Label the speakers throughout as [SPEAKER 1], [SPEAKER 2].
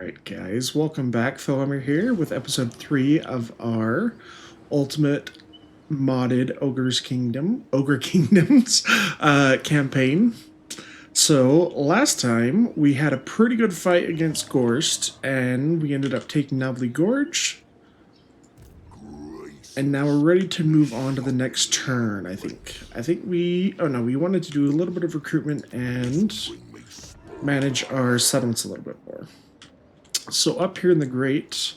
[SPEAKER 1] Alright guys, welcome back. Philhammer here with episode 3 of our ultimate modded Ogre Kingdoms campaign. So last time we had a pretty good fight against Gorst and we ended up taking Knobbly Gorge. And now we're ready to move on to the next turn, I think. We wanted to do a little bit of recruitment and manage our settlements a little bit more. So up here in the great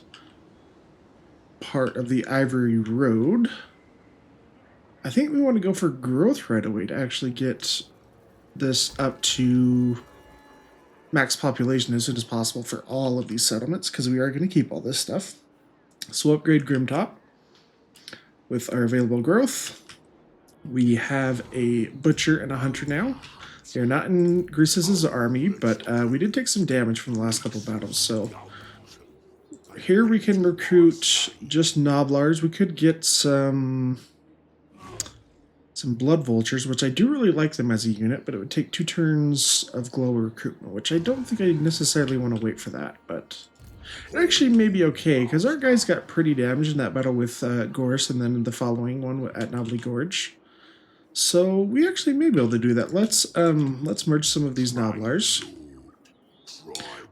[SPEAKER 1] part of the Ivory Road, I think we want to go for growth right away to actually get this up to max population as soon as possible for all of these settlements, because we are going to keep all this stuff. So we'll upgrade Grimtop with our available growth. We have a Butcher and a Hunter now. They're not in Grease's army, but we did take some damage from the last couple of battles, so here we can recruit just Noblars. We could get some Blood Vultures, which I do really like them as a unit, but it would take 2 turns of global recruitment, which I don't think I necessarily want to wait for that, but it actually may be okay, because our guys got pretty damaged in that battle with Gorse, and then the following one at Knobbly Gorge. So we actually may be able to do that. Let's merge some of these Noblars.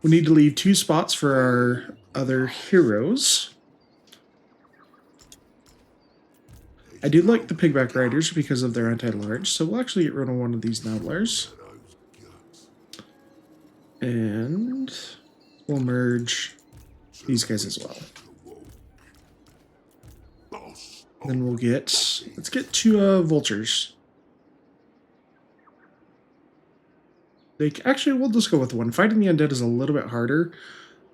[SPEAKER 1] We need to leave 2 spots for our other heroes. I do like the Pigback Riders because of their anti-large, so we'll actually get rid of one of these Noblars. And we'll merge these guys as well. Then we'll let's get 2 Vultures. Actually, we'll just go with 1. Fighting the undead is a little bit harder.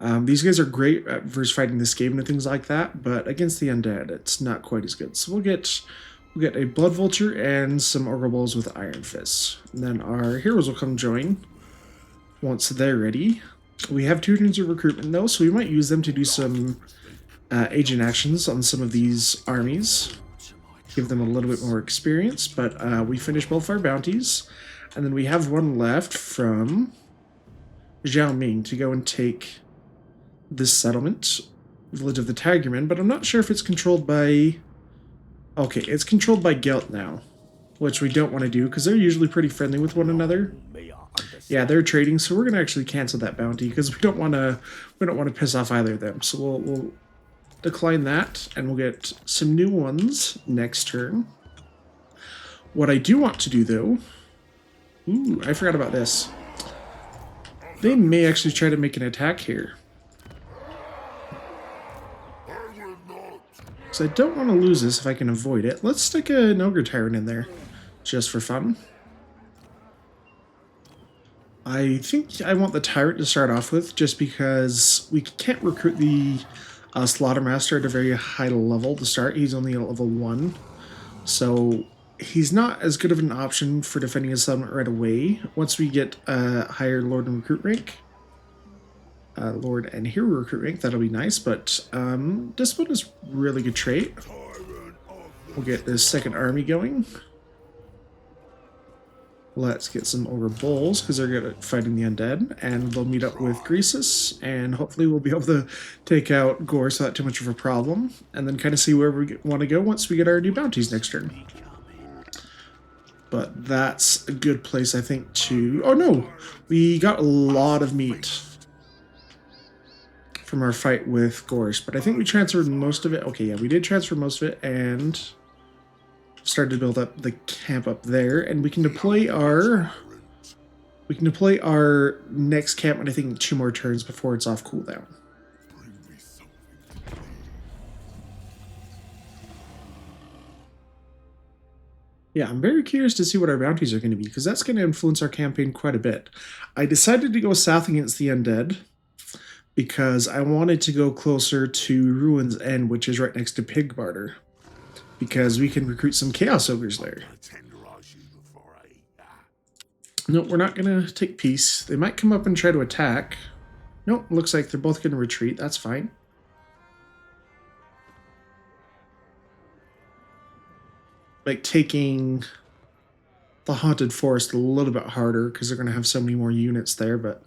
[SPEAKER 1] These guys are great at versus fighting this game and things like that, but against the undead, it's not quite as good. So we'll get a Blood Vulture and some Ogre Bulls with Iron Fists. And then our heroes will come join once they're ready. We have 2 turns of recruitment though, so we might use them to do some agent actions on some of these armies. Give them a little bit more experience, but we finished both our bounties. And then we have one left from Zhao Ming to go and take this settlement, Village of the Tigermen, but I'm not sure if it's controlled by... Okay, it's controlled by Gelt now, which we don't want to do because they're usually pretty friendly with one another. Yeah, they're trading, so we're going to actually cancel that bounty because we don't want to piss off either of them. So we'll decline that, and we'll get some new ones next turn. What I do want to do though... Ooh, I forgot about this. They may actually try to make an attack here. So I don't want to lose this if I can avoid it. Let's stick an Ogre Tyrant in there, just for fun. I think I want the Tyrant to start off with, just because we can't recruit the Slaughtermaster at a very high level to start. He's only at level 1. So he's not as good of an option for defending his settlement right away. Once we get a higher Lord and Recruit rank, Lord and Hero Recruit rank, that'll be nice, but Discipline is really good trait. We'll get this second army going. Let's get some Ogre Bulls, because they're good at fighting the undead, and they'll meet up with Greasus, and hopefully we'll be able to take out Gorse without too much of a problem, and then kind of see where we want to go once we get our new bounties next turn. But that's a good place, I think, to... Oh no! We got a lot of meat from our fight with Gorse, but I think we transferred most of it. Okay, yeah, we did transfer most of it, and started to build up the camp up there, and we can deploy our... next camp in, I think, 2 more turns before it's off cooldown. Yeah, I'm very curious to see what our bounties are going to be, because that's going to influence our campaign quite a bit. I decided to go south against the undead, because I wanted to go closer to Ruin's End, which is right next to Pig Barter, because we can recruit some Chaos Ogres there. No, we're not going to take peace. They might come up and try to attack. Nope, looks like they're both going to retreat. That's fine. Like taking the Haunted Forest a little bit harder because they're going to have so many more units there, but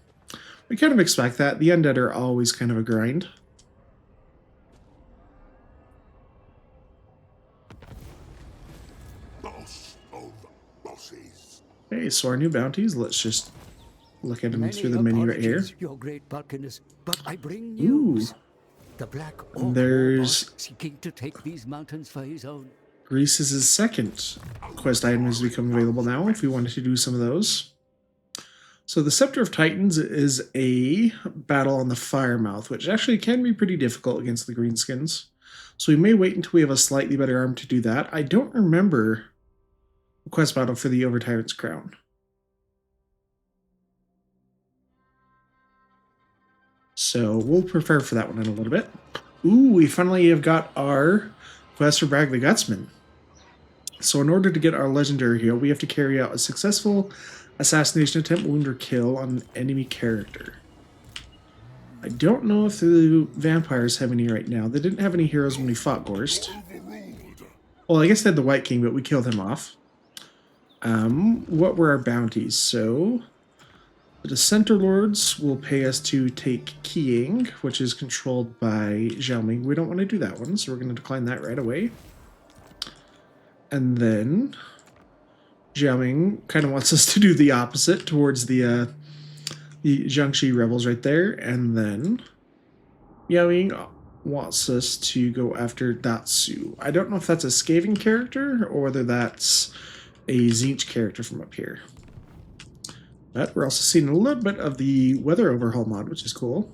[SPEAKER 1] I kind of expect that. The undead are always kind of a grind.
[SPEAKER 2] Boss of bosses.
[SPEAKER 1] Okay, so our new bounties, let's just look at them
[SPEAKER 3] Many
[SPEAKER 1] through the menu right here.
[SPEAKER 3] apologies, Your Great Bulkiness, but I bring
[SPEAKER 1] Ooh.
[SPEAKER 3] news. The Black Ogre
[SPEAKER 1] There's
[SPEAKER 3] was seeking to take these mountains for his own.
[SPEAKER 1] Grease's second quest item has become available now if we wanted to do some of those. So the Scepter of Titans is a battle on the Firemouth, which actually can be pretty difficult against the Greenskins. So we may wait until we have a slightly better arm to do that. I don't remember the quest battle for the Overtyrant's Crown. So we'll prepare for that one in a little bit. Ooh, we finally have got our quest for Bragg the Gutsman. So in order to get our legendary hero, we have to carry out a successful assassination attempt, wound, or kill on an enemy character. I don't know if the vampires have any right now. They didn't have any heroes when we fought Gorst. Well, I guess they had the White King, but we killed him off. What were our bounties? So the Dissenter Lords will pay us to take Keying, which is controlled by Xiaoming. We don't want to do that one, so we're going to decline that right away. And then Xiaoming kind of wants us to do the opposite towards the Jiangxi rebels right there. And then Xiaoming wants us to go after Datsu. I don't know if that's a Skaven character or whether that's a Tzeentch character from up here. But we're also seeing a little bit of the weather overhaul mod, which is cool.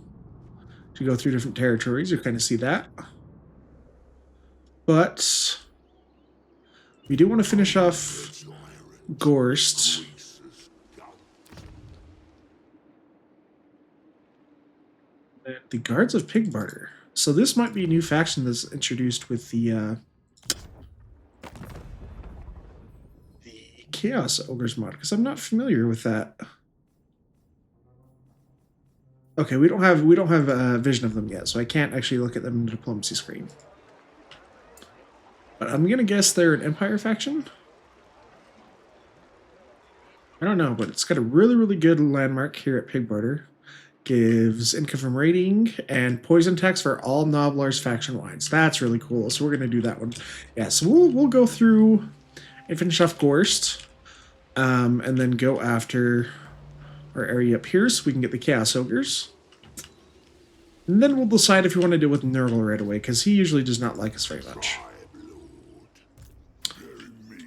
[SPEAKER 1] To go through different territories, you kind of see that. But we do want to finish off Gorst. The Guards of Pigbarter. So this might be a new faction that's introduced with the Chaos Ogres mod, because I'm not familiar with that. Okay, we don't have a vision of them yet, so I can't actually look at them in the diplomacy screen. But I'm gonna guess they're an Empire faction. I don't know, but it's got a really good landmark here at Pigbarter. Gives income from raiding and poison tax for all Noblars faction wines. That's really cool. So we're gonna do that one. Yeah, so we'll go through and finish off Gorst, and then go after our area up here so we can get the Chaos Ogres. And then we'll decide if we want to deal with Nurgle right away, because he usually does not like us very much.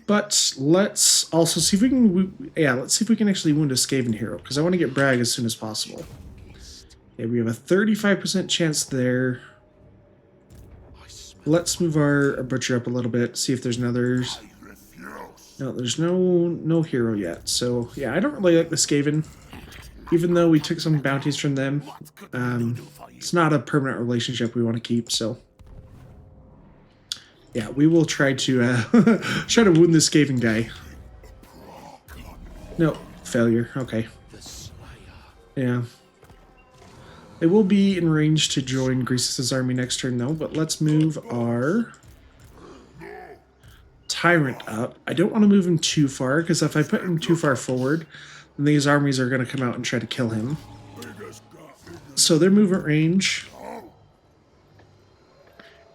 [SPEAKER 1] But let's also see if we can, let's see if we can actually wound a Skaven hero, because I want to get Bragg as soon as possible. Okay, we have a 35% chance there. Let's move our butcher up a little bit, see if there's another. No, there's no hero yet. So yeah, I don't really like the Skaven, even though we took some bounties from them. It's not a permanent relationship we want to keep. So yeah, we will try to try to wound this Skaven guy. No, failure. Okay. Yeah. They will be in range to join Greasus' army next turn, though, but let's move our Tyrant up. I don't want to move him too far, because if I put him too far forward, then these armies are going to come out and try to kill him. So their movement range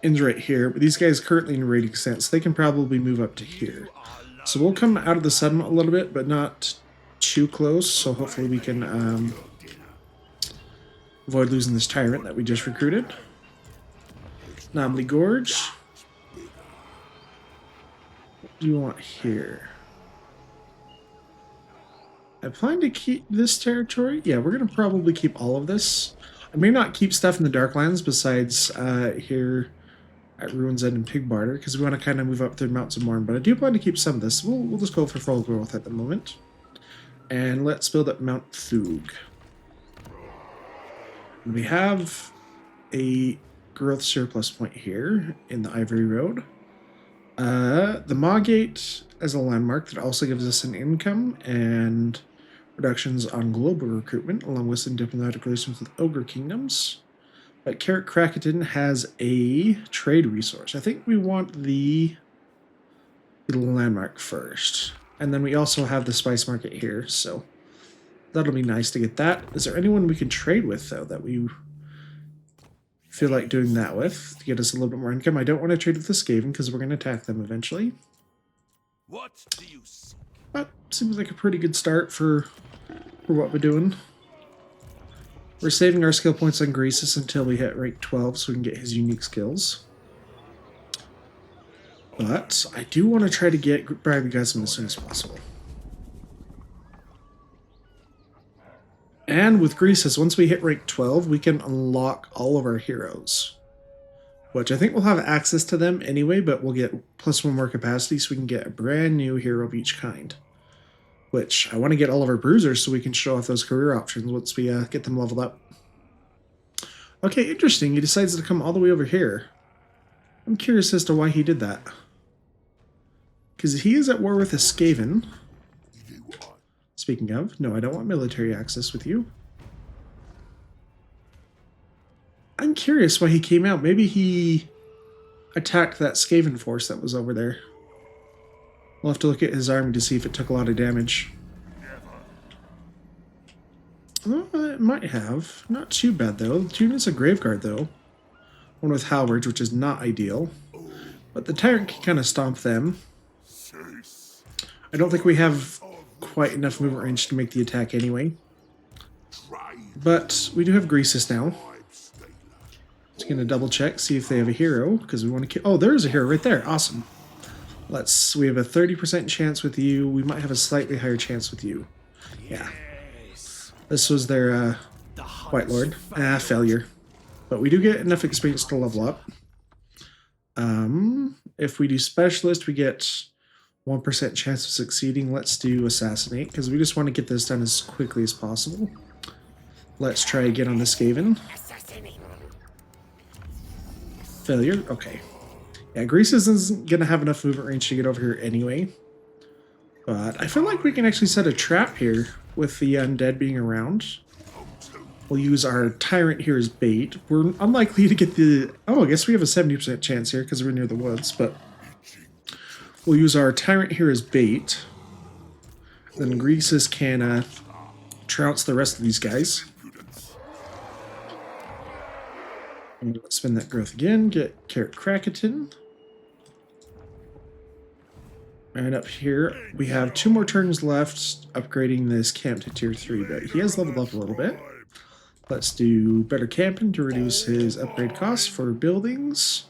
[SPEAKER 1] ends right here, but these guys currently in raiding sense. They can probably move up to here. So we'll come out of the sun a little bit, but not too close, so hopefully we can avoid losing this Tyrant that we just recruited. Knobbly Gorge. What do you want here? I plan to keep this territory. Yeah, we're going to probably keep all of this. I may not keep stuff in the Darklands besides here at Ruins End and Pigbarter, because we want to kind of move up through Mounts of Morn, but I do plan to keep some of this. We'll just go for full growth at the moment. And let's build up Mount Thug. We have a growth surplus point here in the Ivory Road. The Mawgate as a landmark that also gives us an income and reductions on global recruitment, along with some diplomatic relations with Ogre kingdoms. But Carrot Crackerton has a trade resource. I think we want the landmark first. And then we also have the spice market here, so that'll be nice to get that. Is there anyone we can trade with, though, that we feel like doing that with to get us a little bit more income? I don't want to trade with the Skaven because we're going to attack them eventually.
[SPEAKER 2] What do you seek?
[SPEAKER 1] But seems like a pretty good start for what we're doing. We're saving our skill points on Greasus until we hit rank 12 so we can get his unique skills. But I do want to try to get Bribey Gutsman as soon as possible. And with Greasus, once we hit rank 12, we can unlock all of our heroes. Which I think we'll have access to them anyway, but we'll get +1 more capacity so we can get a brand new hero of each kind. Which I want to get all of our bruisers so we can show off those career options once we get them leveled up. Okay, interesting. He decides to come all the way over here. I'm curious as to why he did that. Because he is at war with a Skaven. Speaking of, no, I don't want military access with you. I'm curious why he came out. Maybe he attacked that Skaven force that was over there. We'll have to look at his army to see if it took a lot of damage. Oh, it might have. Not too bad, though. The unit's a Graveguard, though. One with halberds, which is not ideal. But the Tyrant can kind of stomp them. I don't think we have quite enough movement range to make the attack anyway. But we do have Greasus now. Just going to double check, see if they have a hero, because we want to kill... Oh, there is a hero right there. Awesome. We have a 30% chance with you. We might have a slightly higher chance with you. Yeah. This was their White Lord. Failure. But we do get enough experience to level up. If we do Specialist, we get 1% chance of succeeding. Let's do Assassinate, because we just want to get this done as quickly as possible. Let's try again on the Skaven. Failure? Okay. Yeah, Greasus isn't going to have enough movement range to get over here anyway. But I feel like we can actually set a trap here with the undead being around. We'll use our Tyrant here as bait. We're unlikely to get the... Oh, I guess we have a 70% chance here because we're near the woods, but... We'll use our Tyrant here as bait. Then Greasus can trounce the rest of these guys. And let's spin that growth again. Get Carrot Crackaton. And up here, we have 2 more turns left upgrading this camp to tier 3, but he has leveled up a little bit. Let's do better camping to reduce his upgrade costs for buildings.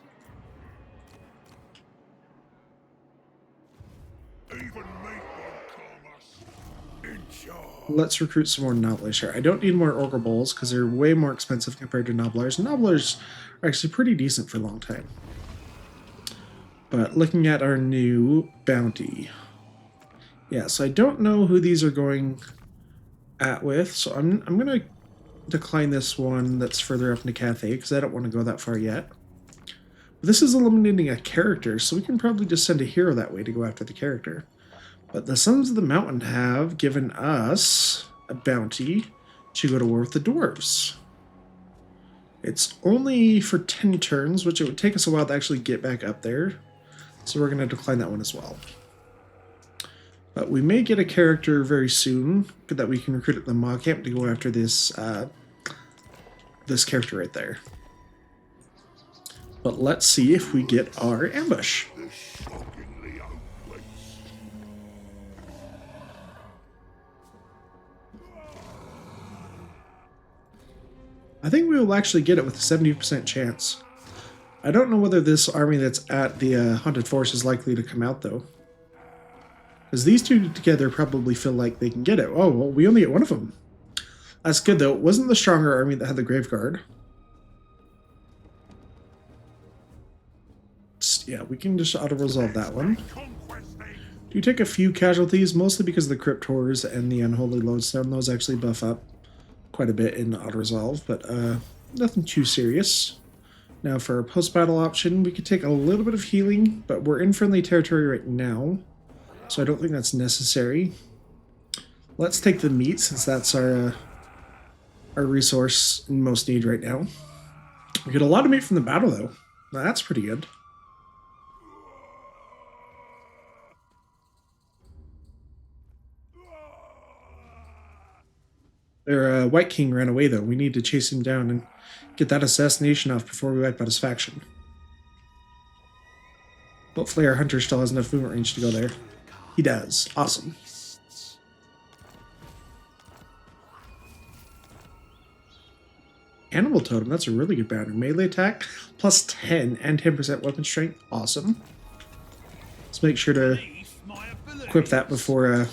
[SPEAKER 1] Let's recruit some more Nobblers here. I don't need more Ogre Bowls because they're way more expensive compared to Nobblers. Nobblers are actually pretty decent for a long time. But looking at our new bounty. Yeah, so I don't know who these are going at with, so I'm going to decline this one that's further up into Cathay because I don't want to go that far yet. But this is eliminating a character, so we can probably just send a hero that way to go after the character. But the Sons of the Mountain have given us a bounty to go to war with the dwarves. It's only for 10 turns, which it would take us a while to actually get back up there. So we're going to decline that one as well. But we may get a character very soon that we can recruit at the Maw Camp to go after this this character right there. But let's see if we get our ambush. I think we will actually get it with a 70% chance. I don't know whether this army that's at the Haunted Forest is likely to come out, though. Because these two together probably feel like they can get it. Oh, well, we only get one of them. That's good, though. It wasn't the stronger army that had the Graveguard. Yeah, we can just auto-resolve that one. Do take a few casualties, mostly because of the Cryptors and the Unholy Lodestone. Those actually buff up quite a bit in auto-resolve, but nothing too serious. Now for our post-battle option, we could take a little bit of healing, but we're in friendly territory right now, so I don't think that's necessary. Let's take the meat, since that's our resource in most need right now. We get a lot of meat from the battle, though. Now, that's pretty good. Their White King ran away, though. We need to chase him down and get that assassination off before we wipe out his faction. Hopefully our hunter still has enough movement range to go there. He does. Awesome. Animal Totem, that's a really good banner. Melee attack, plus 10 and 10% weapon strength. Awesome. Let's make sure to equip that before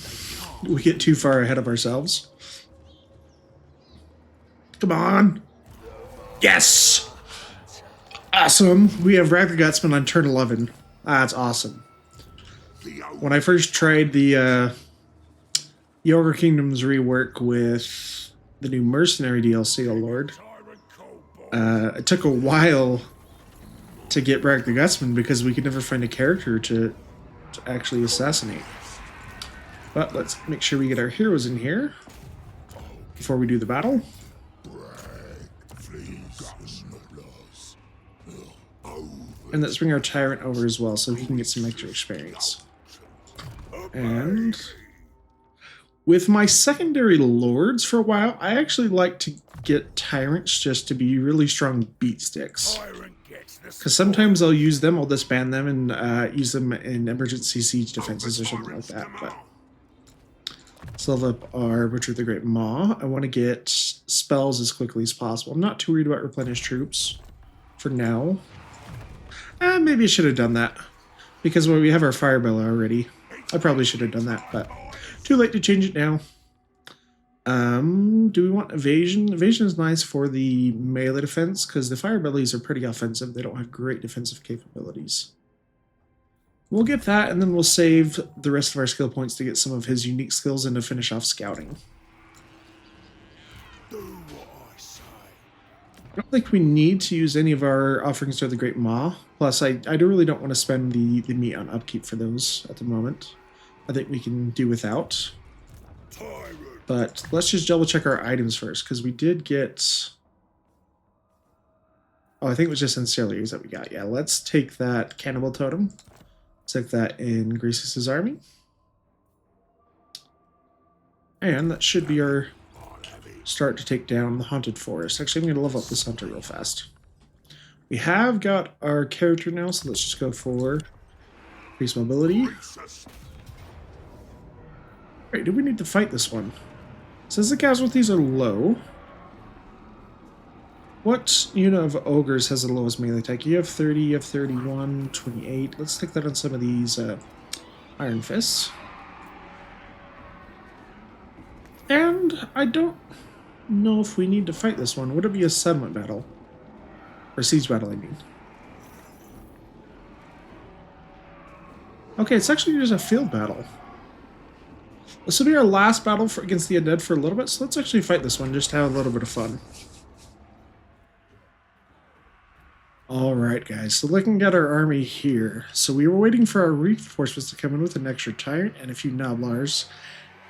[SPEAKER 1] we get too far ahead of ourselves. Come on. Yes! Awesome. We have Raptor Gutsman on turn 11. That's awesome. When I first tried the Ogre Kingdoms rework with the new Mercenary DLC, oh lord, it took a while to get Raptor Gutsman because we could never find a character to actually assassinate. But let's make sure we get our heroes in here before we do the battle. And let's bring our Tyrant over as well so he can get some extra experience. And with my secondary lords for a while, I actually like to get Tyrants just to be really strong beat sticks. Because sometimes I'll use them, I'll disband them and use them in emergency siege defenses or something like that. But let's level up our Butcher the Great Maw. I want to get spells as quickly as possible. I'm not too worried about replenished troops for now. Maybe I should have done that. Because we have our Firebella already. I probably should have done that, but too late to change it now. Do we want evasion? Evasion is nice for the melee defense, because the Firebellies are pretty offensive. They don't have great defensive capabilities. We'll get that, and then we'll save the rest of our skill points to get some of his unique skills and to finish off scouting. I don't think we need to use any of our offerings to the Great Maw. Plus, I really don't want to spend the meat on upkeep for those at the moment. I think we can do without. But let's just double check our items first, because we did get... Oh, I think it was just Ancillaries that we got. Yeah, let's take that Cannibal Totem. Stick that in Gracis's army. And that should be our start to take down the Haunted Forest. Actually, I'm going to level up this hunter real fast. We have got our character now, so let's just go for increased mobility. Wait, do we need to fight this one? It says the casualties are low. What unit of ogres has the lowest melee attack? You have 30, you have 31, 28. Let's take that on some of these Iron Fists. And I don't know if we need to fight this one. Would it be a settlement battle? Or siege battle, I mean. Okay, it's actually just a field battle. This will be our last battle against the undead for a little bit, so let's actually fight this one just to have a little bit of fun. Alright guys, so looking at our army here. So we were waiting for our reinforcements to come in with an extra Tyrant and a few Noblars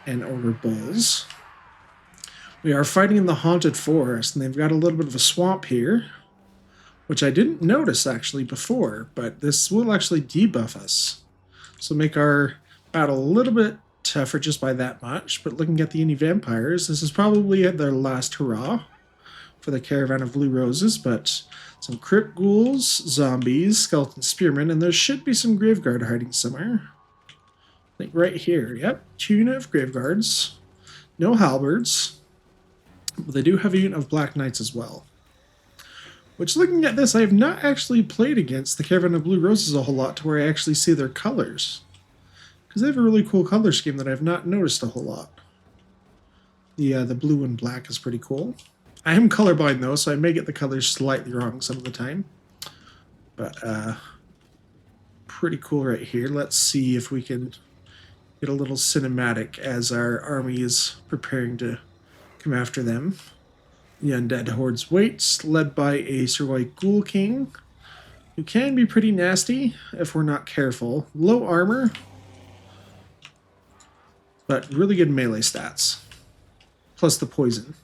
[SPEAKER 1] and Ogre Bulls. We are fighting in the Haunted Forest, and they've got a little bit of a swamp here, which I didn't notice actually before, but this will actually debuff us. So make our battle a little bit tougher just by that much. But looking at the Indie Vampires, this is probably their last hurrah for the Caravan of Blue Roses, but some Crypt Ghouls, Zombies, Skeleton Spearmen, and there should be some Graveguard hiding somewhere. I think right here, yep, 2 unit of Graveguards, no Halberds, but they do have a unit of Black Knights as well. Which, looking at this, I have not actually played against the Caravan of Blue Roses a whole lot to where I actually see their colors. Because they have a really cool color scheme that I have not noticed a whole lot. The blue and black is pretty cool. I am colorblind though, so I may get the colors slightly wrong some of the time. But, pretty cool right here. Let's see if we can get a little cinematic as our army is preparing to come after them. The Undead Hordes waits, led by a Sir White Ghoul King, who can be pretty nasty if we're not careful. Low armor, but really good melee stats, plus the poison.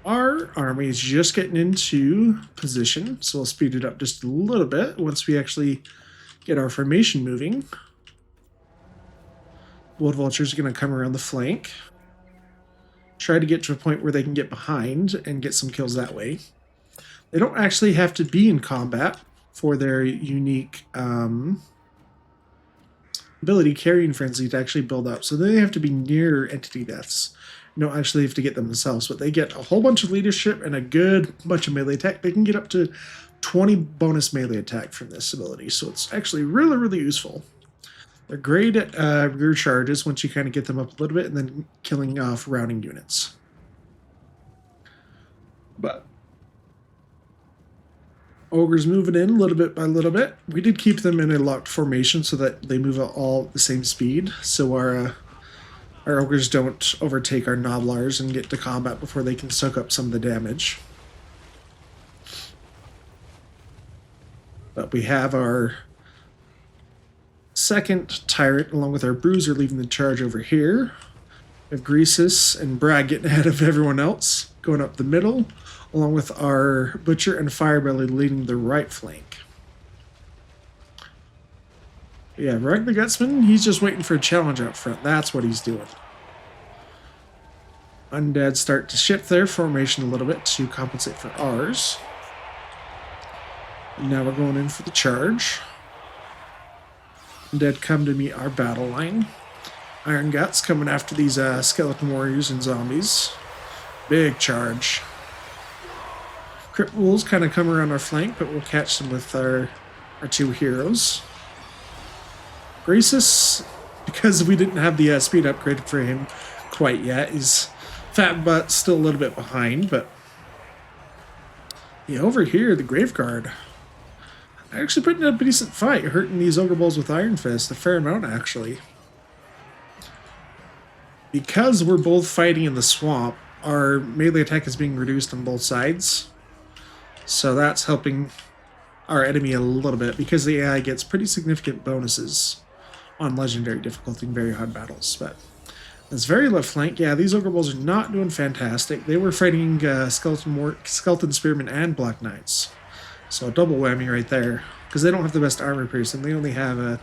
[SPEAKER 1] Our army is just getting into position, so we'll speed it up just a little bit once we actually get our formation moving. Blood Vultures are going to come around the flank. Try to get to a point where they can get behind and get some kills that way. They don't actually have to be in combat for their unique ability, Carrying Frenzy, to actually build up. So they have to be near entity deaths. You don't actually have to get them themselves, but they get a whole bunch of leadership and a good bunch of melee attack. They can get up to 20 bonus melee attack from this ability, so it's actually really, really useful. They're great at rear charges once you kind of get them up a little bit, and then killing off routing units. But Ogre's moving in little bit by little bit. We did keep them in a locked formation so that they move at all the same speed, so our Ogres don't overtake our Noblars and get to combat before they can soak up some of the damage. But we have our second Tyrant along with our Bruiser leaving the charge over here. We have Greasus and Bragg getting ahead of everyone else, going up the middle, along with our Butcher and Firebelly leading the right flank. Yeah, Bragg the Gutsman, he's just waiting for a challenge out front. That's what he's doing. Undead start to shift their formation a little bit to compensate for ours. And now we're going in for the charge. Undead come to meet our battle line. Iron Guts coming after these skeleton warriors and zombies. Big charge. Crit Wolves kind of come around our flank, but we'll catch them with our two heroes. Greasus, because we didn't have the speed upgrade for him quite yet, his fat butt's still a little bit behind, but yeah, over here, the Graveguard actually putting up a decent fight, hurting these Ogre Bulls with Iron Fist, a fair amount actually. Because we're both fighting in the swamp, our melee attack is being reduced on both sides. So that's helping our enemy a little bit, because the AI gets pretty significant bonuses on legendary difficulty in very hard battles. But this very left flank, yeah, these Ogre Bulls are not doing fantastic. They were fighting Skeleton Spearmen and Black Knights. So a double whammy right there, because they don't have the best armor piercing. They only have a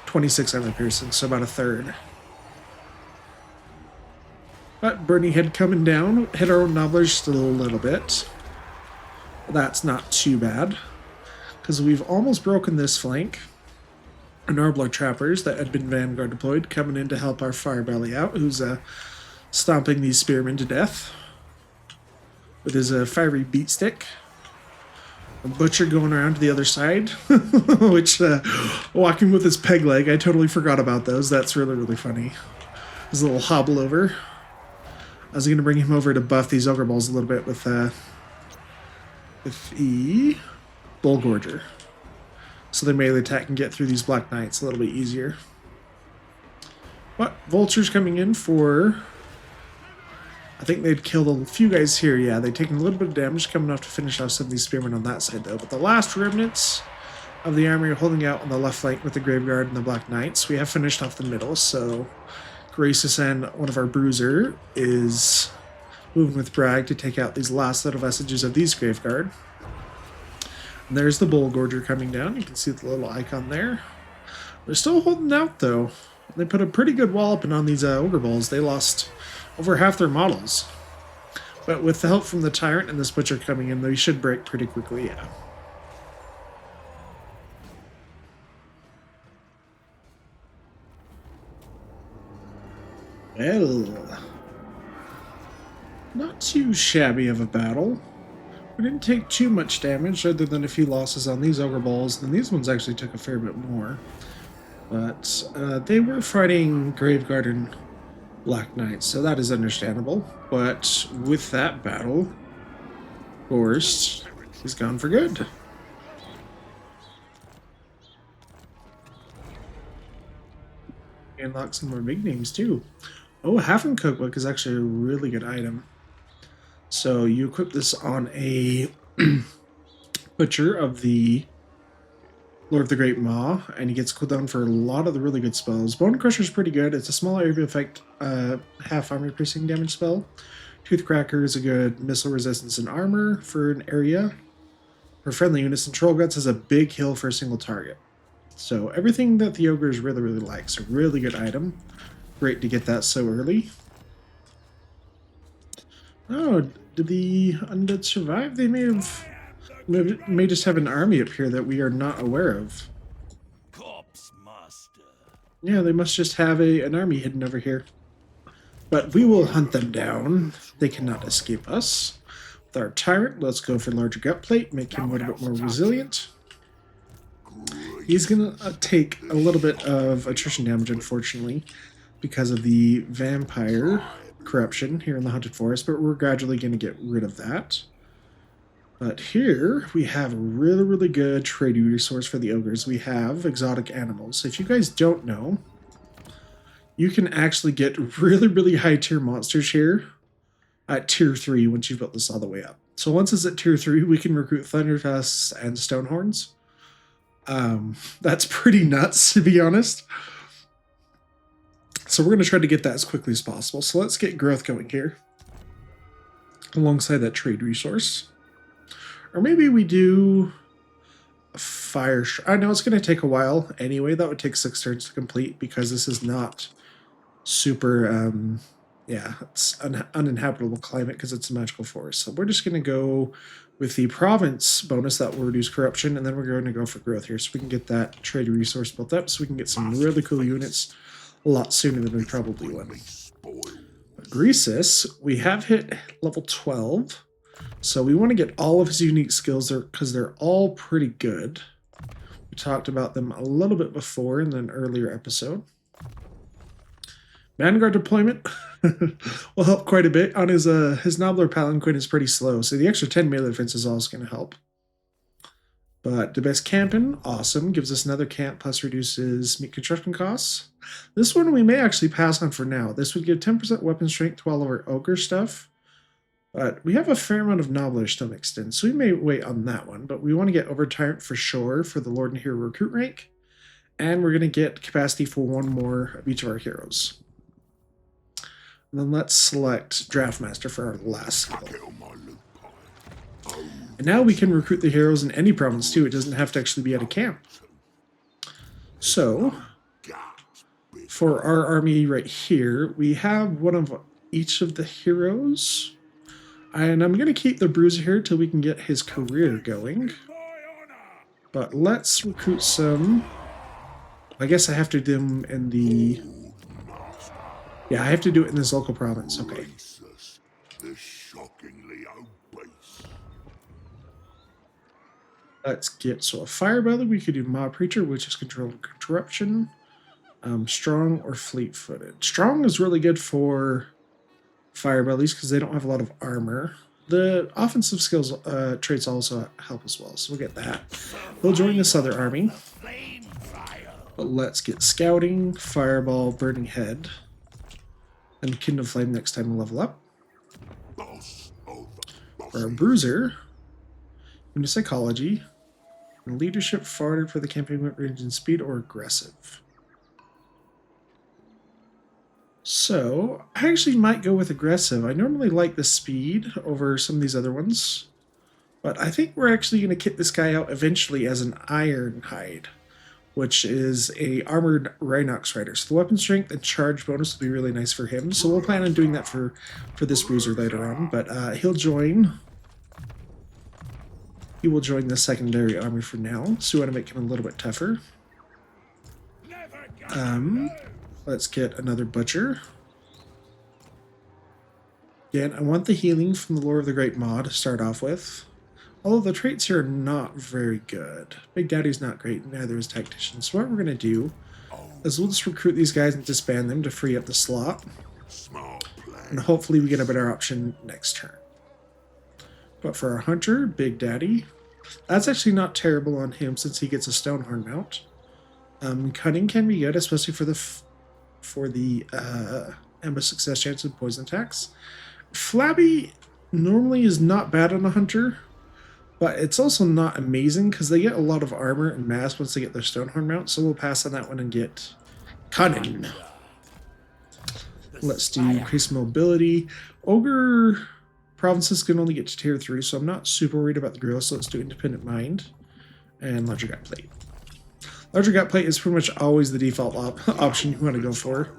[SPEAKER 1] 26 armor piercing, so about a third. But Bernie Head coming down, hit our own Nobblers still a little bit. That's not too bad, because we've almost broken this flank. Our Norbler Trappers that had been Vanguard deployed coming in to help our Firebelly out, who's stomping these Spearmen to death with his fiery beat stick. A Butcher going around to the other side, which, walking with his peg leg, I totally forgot about those. That's really, really funny. His little hobble over. I was going to bring him over to buff these Ogre Balls a little bit with the Bull Gorger, so the melee attack can get through these Black Knights a little bit easier. But Vultures coming in for... I think they'd killed a few guys here. Yeah, they'd taken a little bit of damage, coming off to finish off some of these Spearmen on that side, though. But the last remnants of the army are holding out on the left flank with the Graveguard and the Black Knights. We have finished off the middle, so Graces and one of our Bruiser is moving with Bragg to take out these last little vestiges of these Graveguard. And there's the Bull Gorger coming down. You can see the little icon there. They're still holding out, though. They put a pretty good walloping on these Ogre Bulls. They lost over half their models. But with the help from the Tyrant and this Butcher coming in, they should break pretty quickly, yeah. Well, not too shabby of a battle. We didn't take too much damage, other than a few losses on these Ogre Balls, and these ones actually took a fair bit more. But they were fighting Graveguard and Black Knights, so that is understandable. But with that battle, of course, he's gone for good. Unlock some more big names too. Oh, Halfling Cookbook is actually a really good item. So you equip this on a Butcher of the Lord of the Great Maw, and he gets cooldown for a lot of the really good spells. Bone Crusher is pretty good. It's a small area effect, half armor piercing damage spell. Toothcracker is a good missile resistance and armor for an area. For friendly units, and Troll Guts has a big heal for a single target. So everything that the Ogres really, really likes, a really good item. Great to get that so early. Oh, did the undead survive? They may just have an army up here that we are not aware of.
[SPEAKER 2] Corpse master.
[SPEAKER 1] Yeah, they must just have an army hidden over here. But we will hunt them down. They cannot escape us. With our tyrant, let's go for larger gut plate, make him a little bit more resilient. He's going to take a little bit of attrition damage, unfortunately, because of the vampire corruption here in the Haunted Forest, but we're gradually going to get rid of that. But here we have a really, really good trading resource for the ogres. We have exotic animals. If you guys don't know, you can actually get really, really high tier monsters here at tier 3 once you've built this all the way up. So once it's at tier 3, we can recruit Thundertusks and Stonehorns. That's pretty nuts, to be honest. So we're going to try to get that as quickly as possible. So let's get growth going here alongside that trade resource. Or maybe we do a fire. I know it's going to take a while anyway. That would take 6 turns to complete because this is not super, yeah, it's an uninhabitable climate because it's a magical forest. So we're just going to go with the province bonus that will reduce corruption, and then we're going to go for growth here so we can get that trade resource built up so we can get some really cool units a lot sooner than we probably would. But Greasus, we have hit level 12, so we want to get all of his unique skills there because they're all pretty good. We talked about them a little bit before in an earlier episode. Vanguard deployment will help quite a bit. On his Nobbler Palanquin is pretty slow, so the extra 10 melee defense is also going to help. But the best camping, awesome. Gives us another camp, plus reduces meat construction costs. This one we may actually pass on for now. This would give 10% weapon strength to all of our ogre stuff. But we have a fair amount of Nobbler still mixed in, so we may wait on that one. But we want to get Over Tyrant for sure for the Lord and Hero recruit rank. And we're going to get capacity for one more of each of our heroes. And then let's select Draftmaster for our last skill. And now we can recruit the heroes in any province too. It doesn't have to actually be at a camp. So, for our army right here, we have one of each of the heroes. And I'm going to keep the Bruiser here till we can get his career going. But let's recruit some. I guess I have to do them in the... Yeah, I have to do it in this local province. Okay. Let's get, so a Fire Belly, we could do Mob Preacher, which is control corruption. Strong or Fleet-footed. Strong is really good for Fire Bellies because they don't have a lot of armor. The offensive skills traits also help as well, so we'll get that. We'll join this other army. But let's get Scouting, Fireball, Burning Head, and Kingdom Flame next time we level up. For our Bruiser, into Psychology, and Leadership forwarded for the campaign range and speed or aggressive. So, I actually might go with aggressive. I normally like the speed over some of these other ones, but I think we're actually going to kit this guy out eventually as an Ironhide, which is a armored Rhinox rider. So the weapon strength and charge bonus will be really nice for him. So we'll plan on doing that for this Bruiser later on. But he'll join. He will join the secondary army for now. So we want to make him a little bit tougher. Let's get another Butcher. Again, I want the healing from the Lore of the Great Maw to start off with. Although the traits here are not very good. Big Daddy's not great, neither is Tactician. So what we're going to do is we'll just recruit these guys and disband them to free up the slot. And hopefully we get a better option next turn. But for our Hunter, Big Daddy, that's actually not terrible on him since he gets a Stonehorn mount. Cunning can be good, especially for the ambush success chance and poison attacks. Flabby normally is not bad on a Hunter, but it's also not amazing because they get a lot of armor and mass once they get their Stonehorn mount, so we'll pass on that one and get Cunning. Let's do increase mobility. Ogre provinces can only get to tier 3, so I'm not super worried about the growth, so let's do Independent Mind and Larger Gut Plate. Larger Gut Plate is pretty much always the default option you want to go for.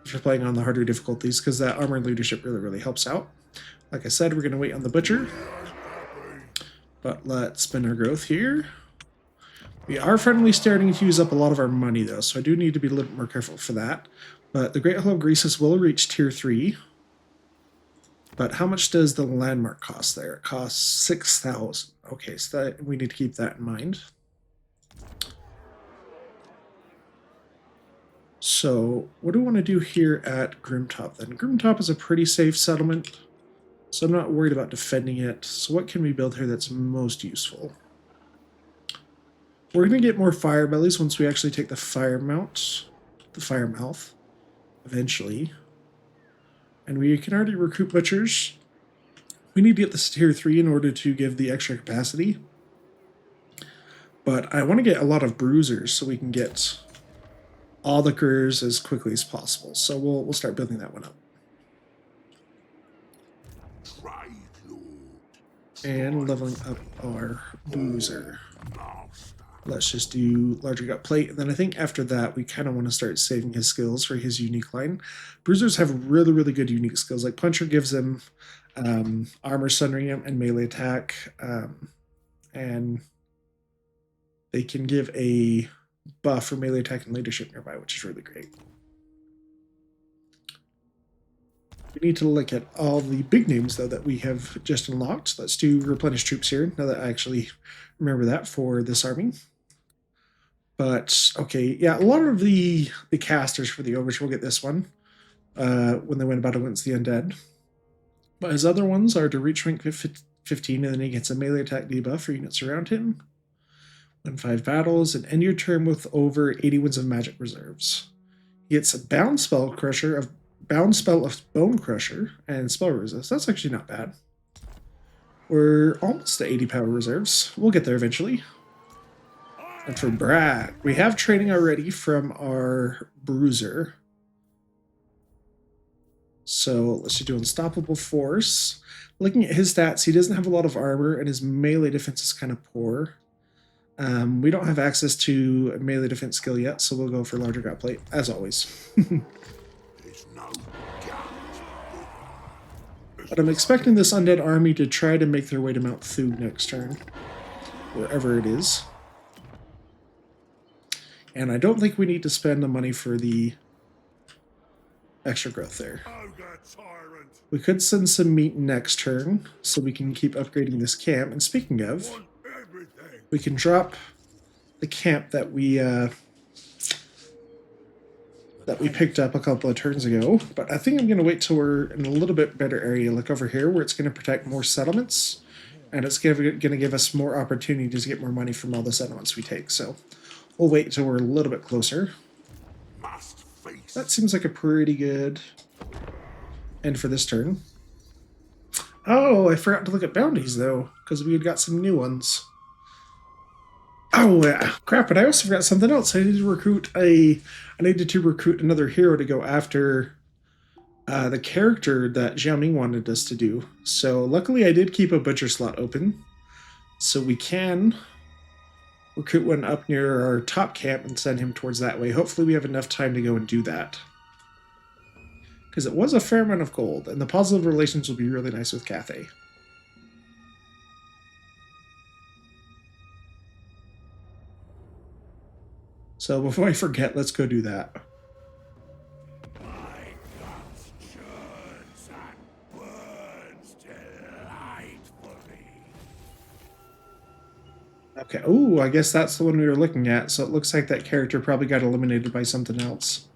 [SPEAKER 1] if you're playing on the harder difficulties, because that armor and leadership really, really helps out. Like I said, we're going to wait on the butcher. But let's spin our growth here. We are finally starting to use up a lot of our money, though, so I do need to be a little bit more careful for that. But the Great Hall of Greases will reach Tier 3. But how much does the landmark cost there? It costs 6,000. Okay, so that, we need to keep that in mind. So, what do we want to do here at Grimtop then? Grimtop is a pretty safe settlement, so I'm not worried about defending it. So what can we build here that's most useful? We're going to get more fire bellies once we actually take the fire mouth, eventually. And we can already recruit butchers. We need to get this tier 3 in order to give the extra capacity. But I want to get a lot of bruisers so we can get all the curs as quickly as possible. So we'll start building that one up. And leveling up our bruiser. Let's just do larger gut plate, and then I think after that we kind of want to start saving his skills for his unique line. Bruisers have really, really good unique skills. Like Puncher gives him armor sundering him and melee attack, and they can give a buff for melee attack and leadership nearby, which is really great. We need to look at all the big names, though, that we have just unlocked. Let's do replenish troops here, now that I actually remember that for this army. But, okay, yeah, a lot of the casters for the Ogres will get this one when they win battle against the undead. But his other ones are to reach rank 15, and then he gets a melee attack debuff for units around him. Win 5 battles, and end your turn with over 80 wins of magic reserves. He gets a bound spell of Bone Crusher and spell resist. That's actually not bad. We're almost to 80 power reserves. We'll get there eventually. And for Brad, we have training already from our Bruiser. So let's just do Unstoppable Force. Looking at his stats, he doesn't have a lot of armor, and his melee defense is kind of poor. We don't have access to a melee defense skill yet, so we'll go for larger gut plate, as always. But I'm expecting this undead army to try to make their way to Mount Thu next turn, wherever it is. And I don't think we need to spend the money for the extra growth there. We could send some meat next turn, so we can keep upgrading this camp. And speaking of, we can drop the camp that we picked up a couple of turns ago. But I think I'm going to wait till we're in a little bit better area. Look over here, where it's going to protect more settlements, and it's going to give us more opportunities to get more money from all the settlements we take. So we'll wait until we're a little bit closer. That seems like a pretty good end for this turn. Oh, I forgot to look at bounties, though, because we had got some new ones. Oh, crap, and I also forgot something else. I needed to recruit another hero to go after the character that Xiaoming wanted us to do. So luckily I did keep a butcher slot open, so we can recruit one up near our top camp and send him towards that way. Hopefully we have enough time to go and do that, because it was a fair amount of gold, and the positive relations will be really nice with Cathay. So before I forget, let's go do that. Okay, oh, I guess that's the one we were looking at, so it looks like that character probably got eliminated by something else.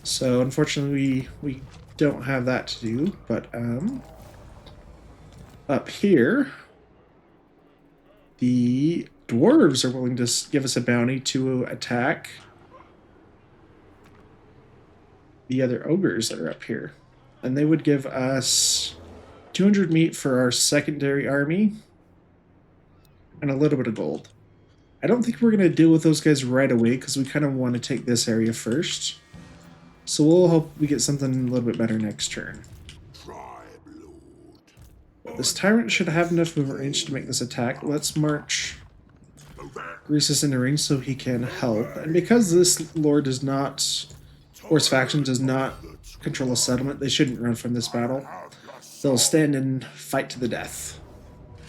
[SPEAKER 1] So unfortunately we don't have that to do, but up here, the dwarves are willing to give us a bounty to attack the other ogres that are up here. And they would give us 200 meat for our secondary army and a little bit of gold. I don't think we're going to deal with those guys right away, because we kind of want to take this area first. So we'll hope we get something a little bit better next turn. But this tyrant should have enough movement range to make this attack. Let's march Greasus in the ring so he can help. And because this lord does not Horse faction does not control a settlement. They shouldn't run from this battle. They'll stand and fight to the death.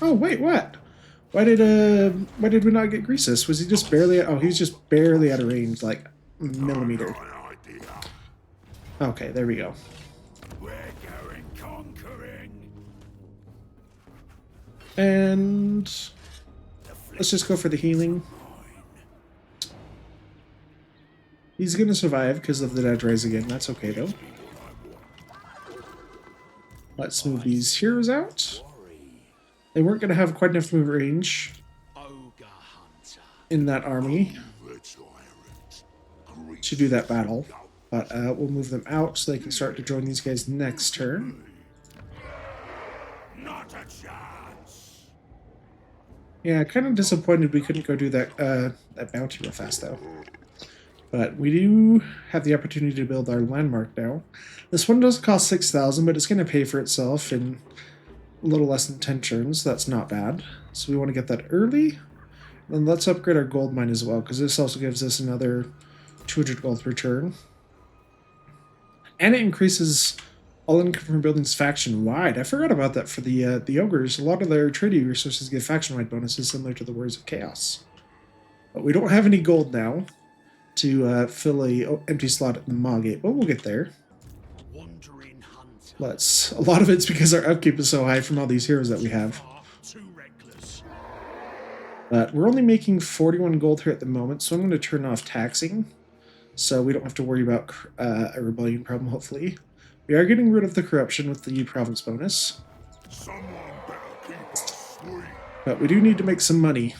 [SPEAKER 1] Oh wait, what? Why did we not get Greasus? Was he just barely? Oh, he's just barely out of range, like millimeter. Okay, there we go.
[SPEAKER 2] We're going conquering.
[SPEAKER 1] And let's just go for the healing. He's gonna survive because of the dead rise again. That's okay though. Let's move these heroes out. They weren't gonna have quite enough move range in that army to do that battle, but we'll move them out so they can start to join these guys next turn.
[SPEAKER 2] Not a chance.
[SPEAKER 1] Yeah, kind of disappointed we couldn't go do that that bounty real fast though. But we do have the opportunity to build our landmark now. This one does cost 6,000, but it's going to pay for itself in a little less than 10 turns. That's not bad. So we want to get that early. Then let's upgrade our gold mine as well, because this also gives us another 200 gold per turn. And it increases all income from buildings faction-wide. I forgot about that for the Ogres. A lot of their trading resources give faction-wide bonuses similar to the Warriors of Chaos. But we don't have any gold now to fill a empty slot at the Maw Gate, but we'll get there. A lot of it's because our upkeep is so high from all these heroes that we have. But we're only making 41 gold here at the moment, so I'm going to turn off taxing, so we don't have to worry about a rebellion problem, hopefully. We are getting rid of the corruption with the province bonus. But we do need to make some money.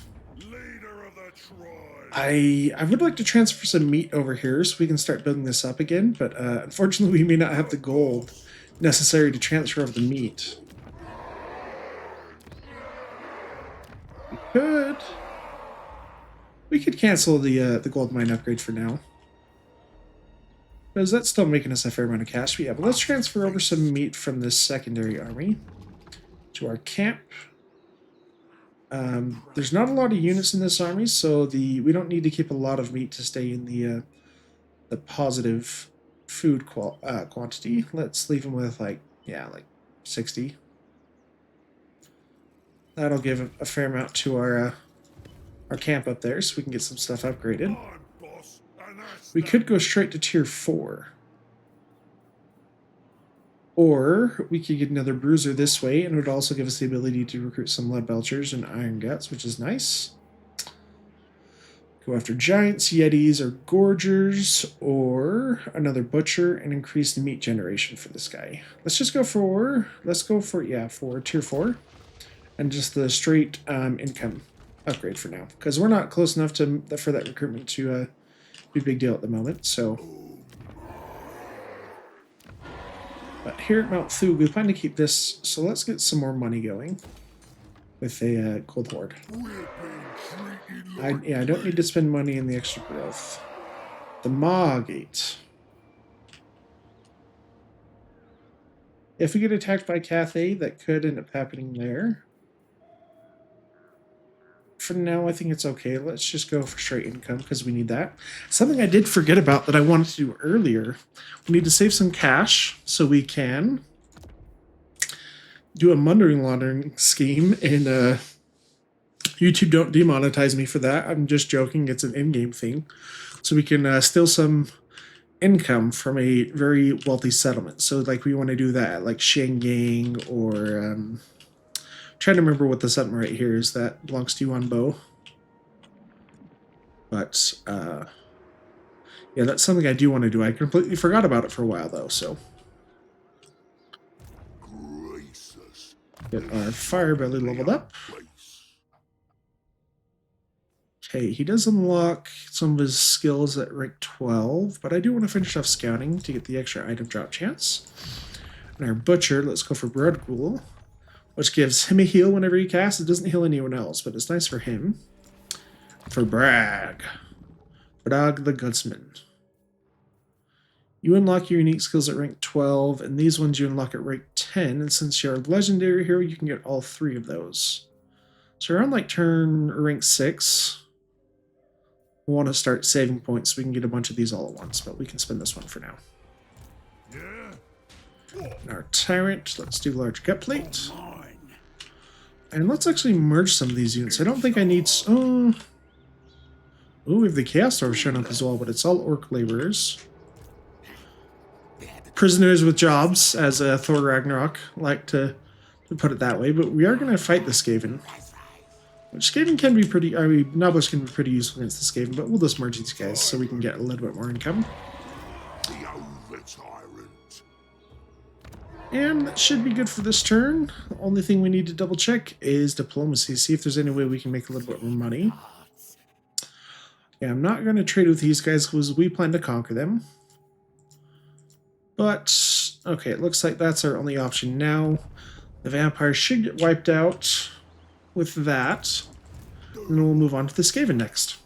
[SPEAKER 1] I would like to transfer some meat over here so we can start building this up again, but unfortunately we may not have the gold necessary to transfer over the meat. We could cancel the gold mine upgrade for now, because that's still making us a fair amount of cash. But yeah, but let's transfer over some meat from this secondary army to our camp. There's not a lot of units in this army, so we don't need to keep a lot of meat to stay in the positive food quantity. Let's leave them with like 60. That'll give a fair amount to our camp up there, so we can get some stuff upgraded. We could go straight to tier 4. Or we could get another bruiser this way, and it would also give us the ability to recruit some lead belchers and iron guts, which is nice. Go after giants, yetis, or gorgers, or another butcher, and increase the meat generation for this guy. Let's just go for for tier 4, and just the straight income upgrade for now, because we're not close enough for that recruitment to be a big deal at the moment. So. But here at Mount Thu, we plan to keep this, so let's get some more money going with a gold hoard. I don't need to spend money in the extra growth. The Maw Gate. If we get attacked by Cathay, that could end up happening there. For now, I think it's okay. Let's just go for straight income because we need that. Something I did forget about that I wanted to do earlier. We need to save some cash so we can do a money laundering scheme. And YouTube don't demonetize me for that. I'm just joking. It's an in-game thing. So we can steal some income from a very wealthy settlement. So like we want to do that at like Shengyang or... trying to remember what the settlement right here is that belongs to Yuan Bo. But, yeah, that's something I do want to do. I completely forgot about it for a while, though, so. Get our fire belly leveled up. Okay, he does unlock some of his skills at rank 12, but I do want to finish off scouting to get the extra item drop chance. And our butcher, let's go for Blood Ghoul, which gives him a heal whenever he casts. It doesn't heal anyone else, but it's nice for him. For Bragg the Gutsman. You unlock your unique skills at rank 12, and these ones you unlock at rank 10, and since you're a legendary hero, you can get all 3 of those. So around like rank 6, We'll want to start saving points so we can get a bunch of these all at once, but we can spend this one for now. And our tyrant, let's do large gut plate. And let's actually merge some of these units. I don't think I need... Oh, we have the Chaos Dwarf showing up as well, but it's all Orc laborers. Prisoners with jobs, as Thor Ragnarok like to put it that way, but we are going to fight the Skaven. Which Skaven can be pretty... I mean, Nobles can be pretty useful against the Skaven, but we'll just merge these guys so we can get a little bit more income.
[SPEAKER 2] The Ogre tyrant.
[SPEAKER 1] And that should be good for this turn. The only thing we need to double check is diplomacy. See if there's any way we can make a little bit more money. Yeah, I'm not going to trade with these guys because we plan to conquer them. But, okay, it looks like that's our only option now. The vampires should get wiped out with that. And then we'll move on to the Skaven next.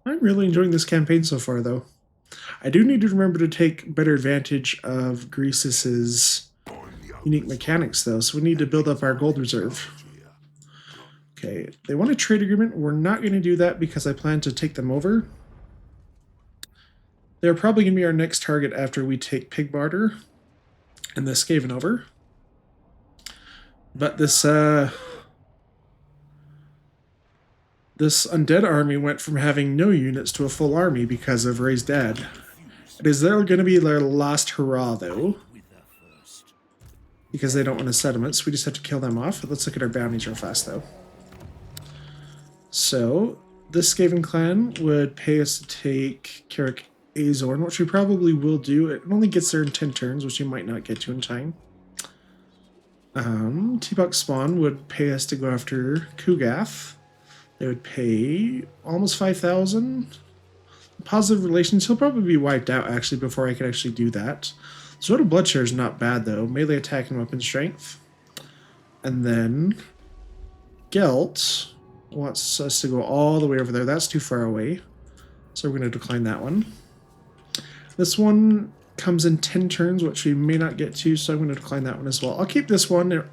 [SPEAKER 1] I'm really enjoying this campaign so far, though. I do need to remember to take better advantage of Greasis's unique mechanics, though, so we need to build up our gold reserve. Okay, they want a trade agreement. We're not going to do that because I plan to take them over. They're probably going to be our next target after we take Pig Barter and the Skaven over. But this undead army went from having no units to a full army because of Ray's dad. It is there going to be their last hurrah, though, because they don't want a settlement, so we just have to kill them off. Let's look at our bounties real fast, though. So, this Skaven clan would pay us to take Carrick Azorn, which we probably will do. It only gets there in 10 turns, which you might not get to in time. T-Buck Spawn would pay us to go after Kugath. They would pay almost 5,000. Positive relations, he'll probably be wiped out, actually, before I can actually do that. Sword of Bloodshare is not bad, though. Melee attack and weapon strength. And then Gelt wants us to go all the way over there. That's too far away. So we're going to decline that one. This one comes in 10 turns, which we may not get to, so I'm going to decline that one as well. I'll keep this one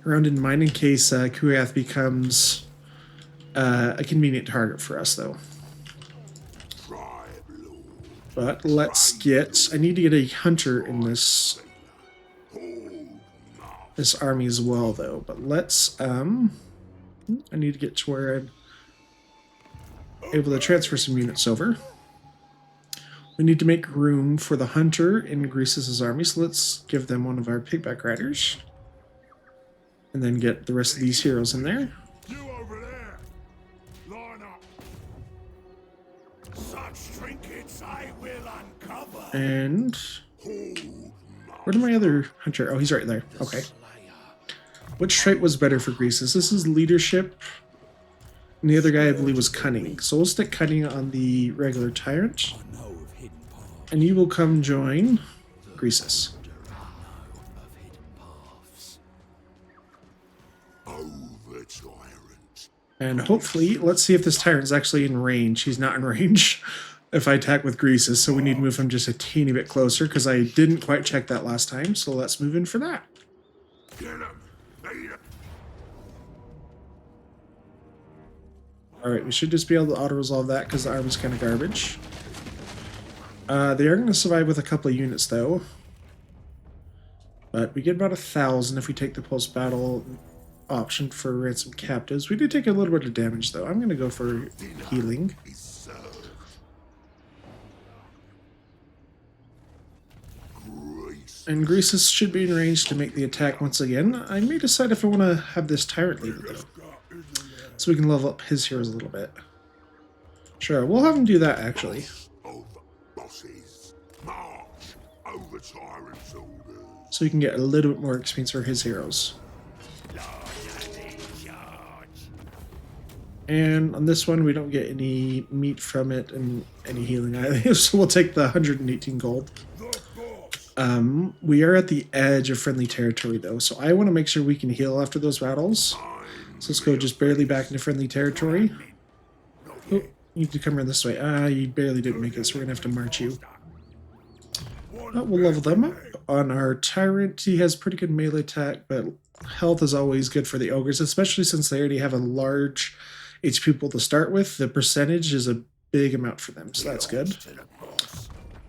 [SPEAKER 1] around in mind in case Kugath becomes a convenient target for us, though. But let's get... I need to get a hunter in this army as well, though. But let's... I need to get to where I'm able to transfer some units over. We need to make room for the hunter in Greasis's army, so let's give them one of our pigback riders. And then get the rest of these heroes in there.
[SPEAKER 2] You over there. Line up. Such trinkets I will uncover.
[SPEAKER 1] And where did my other hunter? Oh, he's right there. Okay. Which trait was better for Greasis? This is leadership. And the other guy, I believe, was cunning. So we'll stick cunning on the regular tyrant. And you will come join Greasis. And hopefully, let's see if this tyrant's actually in range. He's not in range if I attack with Greasis, so we need to move him just a teeny bit closer, because I didn't quite check that last time, so let's move in for that. Alright, we should just be able to auto-resolve that, because the army's kind of garbage. They are going to survive with a couple of units, though. But we get about 1,000 if we take the post-battle option for ransom captives. We do take a little bit of damage, though. I'm going to go for healing. And Greasis should be in range to make the attack once again. I may decide if I want to have this tyrant lead, though, so we can level up his heroes a little bit. Sure, we'll have him do that, actually. So we can get a little bit more experience for his heroes. And on this one, we don't get any meat from it and any healing either, so we'll take the 118 gold. We are at the edge of friendly territory, though, so I want to make sure we can heal after those battles. So let's go just barely back into friendly territory. Oh, you need to come around this way. You barely didn't make it, so we're going to have to march you. We'll level them up. On our Tyrant, he has pretty good melee attack, but health is always good for the Ogres, especially since they already have a large HP pool to start with. The percentage is a big amount for them, so that's good.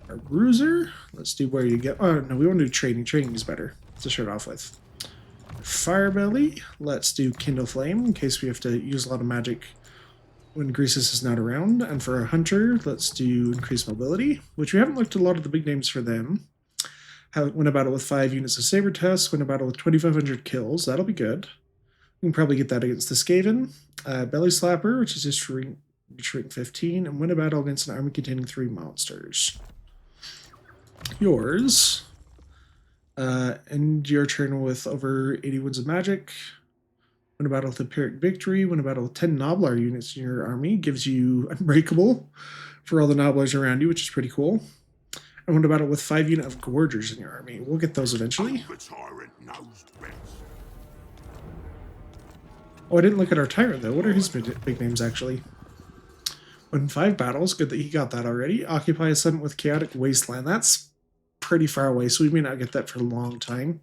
[SPEAKER 1] Our Bruiser, let's do where you get... Oh, no, we want to do Training. Training is better to start off with. Firebelly, let's do Kindle Flame, in case we have to use a lot of magic when Greasus is not around. And for a Hunter, let's do Increased Mobility, which we haven't looked at a lot of the big names for them. Win a battle with 5 units of Saber Tusk, win a battle with 2,500 kills, that'll be good. We can probably get that against the Skaven. Belly Slapper, which is just shrink 15, and win a battle against an army containing 3 monsters. Yours. End your turn with over 80 wounds of magic. Win a battle with a Pyrrhic Victory. Win a battle with 10 Noblar units in your army. Gives you Unbreakable for all the Noblars around you, which is pretty cool. And win a battle with 5 units of Gorgers in your army. We'll get those eventually. Oh, I didn't look at our Tyrant, though. What are his big names, actually? Win 5 battles. Good that he got that already. Occupy a summit with Chaotic Wasteland. That's pretty far away, so we may not get that for a long time.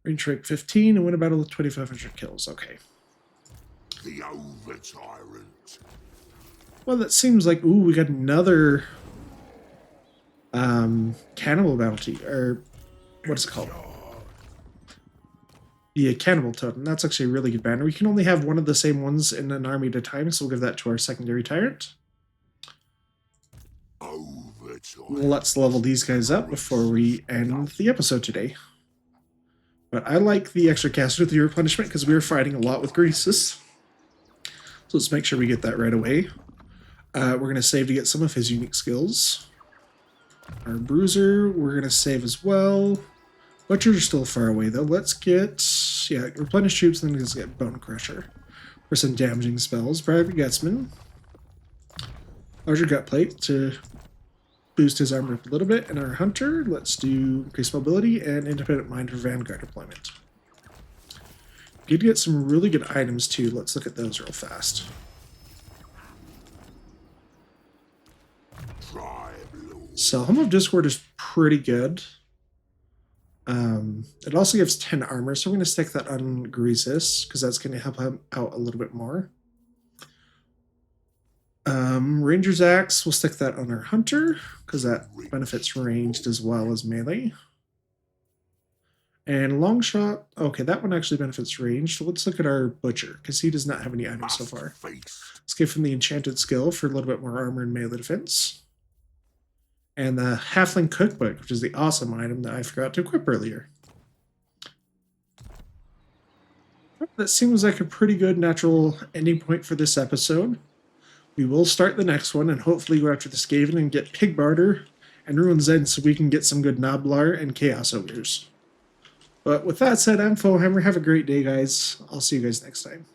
[SPEAKER 1] Range rank 15 and win a battle with 2,500 kills. Okay.
[SPEAKER 2] The Ogre Tyrant.
[SPEAKER 1] Well, that seems like... Ooh, we got another... Cannibal Bounty, or... What is it called? The Cannibal Totem. That's actually a really good banner. We can only have one of the same ones in an army at a time, so we'll give that to our secondary Tyrant. Let's level these guys up before we end the episode today. But I like the extra cast with the replenishment because we were fighting a lot with Greasus. So let's make sure we get that right away. We're going to save to get some of his unique skills. Our Bruiser, we're going to save as well. Butcher's still far away though. Let's get, replenish troops, and then let's get Bone Crusher for some damaging spells. Private Gutsman. Larger Gut Plate to boost his armor up a little bit. And our Hunter, let's do Increased Mobility and Independent Mind for Vanguard deployment. We did get some really good items too. Let's look at those real fast. So Helm of Discord is pretty good. It also gives 10 armor, so I'm going to stick that on Greasus because that's going to help him out a little bit more. Ranger's Axe, we'll stick that on our Hunter, because that benefits ranged as well as melee. And Longshot, okay, that one actually benefits ranged. Let's look at our Butcher, because he does not have any items so far. Let's give him the Enchanted Skill for a little bit more armor and melee defense. And the Halfling Cookbook, which is the awesome item that I forgot to equip earlier. That seems like a pretty good natural ending point for this episode. We will start the next one and hopefully go after the Skaven and get Pig Barter and Ruin's End so we can get some good Noblar and Chaos Ogres. But with that said, I'm Fohammer. Have a great day, guys. I'll see you guys next time.